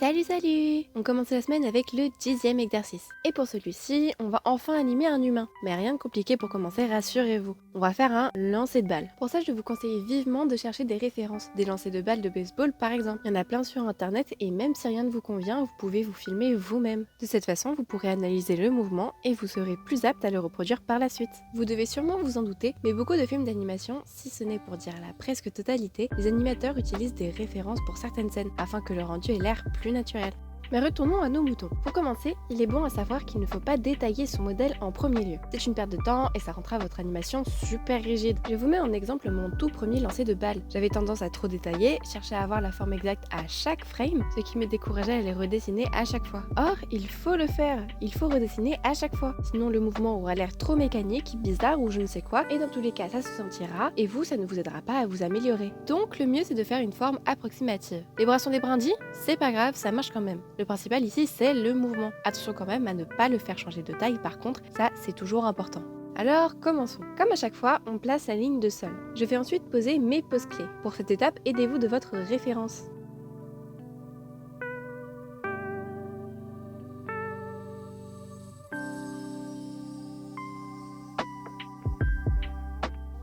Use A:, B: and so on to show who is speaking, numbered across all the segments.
A: Salut salut! On commence la semaine avec le 10e exercice. Et pour celui-ci, on va enfin animer un humain. Mais rien de compliqué pour commencer, rassurez-vous. On va faire un lancer de balle. Pour ça, je vais vous conseiller vivement de chercher des références. Des lancers de balles de baseball par exemple. Il y en a plein sur internet et même si rien ne vous convient, vous pouvez vous filmer vous-même. De cette façon, vous pourrez analyser le mouvement et vous serez plus apte à le reproduire par la suite. Vous devez sûrement vous en douter, mais beaucoup de films d'animation, si ce n'est pour dire la presque totalité, les animateurs utilisent des références pour certaines scènes afin que le rendu ait l'air plus naturel. Mais retournons à nos moutons. Pour commencer, il est bon à savoir qu'il ne faut pas détailler son modèle en premier lieu. C'est une perte de temps et ça rendra votre animation super rigide. Je vous mets en exemple mon tout premier lancer de balle. J'avais tendance à trop détailler, chercher à avoir la forme exacte à chaque frame, ce qui me décourageait à les redessiner à chaque fois. Or, il faut le faire, il faut redessiner à chaque fois. Sinon le mouvement aura l'air trop mécanique, bizarre ou je ne sais quoi, et dans tous les cas ça se sentira, et vous ça ne vous aidera pas à vous améliorer. Donc le mieux c'est de faire une forme approximative. Les bras sont des brindilles? C'est pas grave, ça marche quand même. Le principal ici, c'est le mouvement. Attention quand même à ne pas le faire changer de taille par contre, ça c'est toujours important. Alors commençons. Comme à chaque fois, on place la ligne de sol. Je vais ensuite poser mes poses clés. Pour cette étape, aidez-vous de votre référence.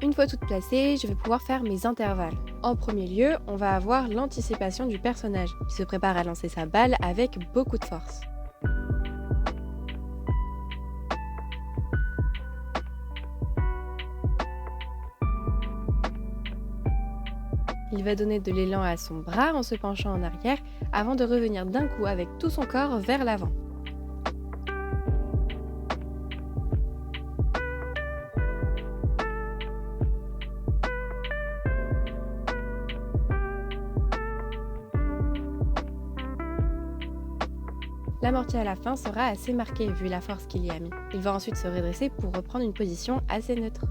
A: Une fois toutes placées, je vais pouvoir faire mes intervalles. En premier lieu, on va avoir l'anticipation du personnage, qui se prépare à lancer sa balle avec beaucoup de force. Il va donner de l'élan à son bras en se penchant en arrière avant de revenir d'un coup avec tout son corps vers l'avant. L'amorti à la fin sera assez marqué vu la force qu'il y a mis. Il va ensuite se redresser pour reprendre une position assez neutre.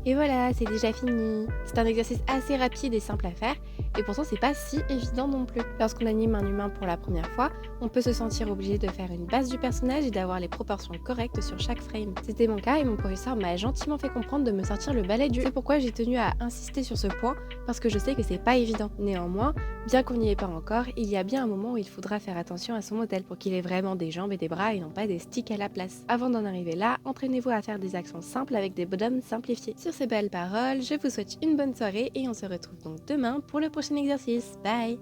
A: Et voilà, c'est déjà fini. C'est un exercice assez rapide et simple à faire, et pourtant c'est pas si évident non plus. Lorsqu'on anime un humain pour la première fois, on peut se sentir obligé de faire une base du personnage et d'avoir les proportions correctes sur chaque frame. C'était mon cas et mon professeur m'a gentiment fait comprendre de me sortir le balai du... C'est pourquoi j'ai tenu à insister sur ce point, parce que je sais que c'est pas évident. Néanmoins, bien qu'on n'y est pas encore, il y a bien un moment où il faudra faire attention à son modèle pour qu'il ait vraiment des jambes et des bras et non pas des sticks à la place. Avant d'en arriver là, entraînez-vous à faire des actions simples avec des bonhommes simplifiés. Sur ces belles paroles, je vous souhaite une bonne soirée et on se retrouve donc demain pour le prochain exercice. Bye!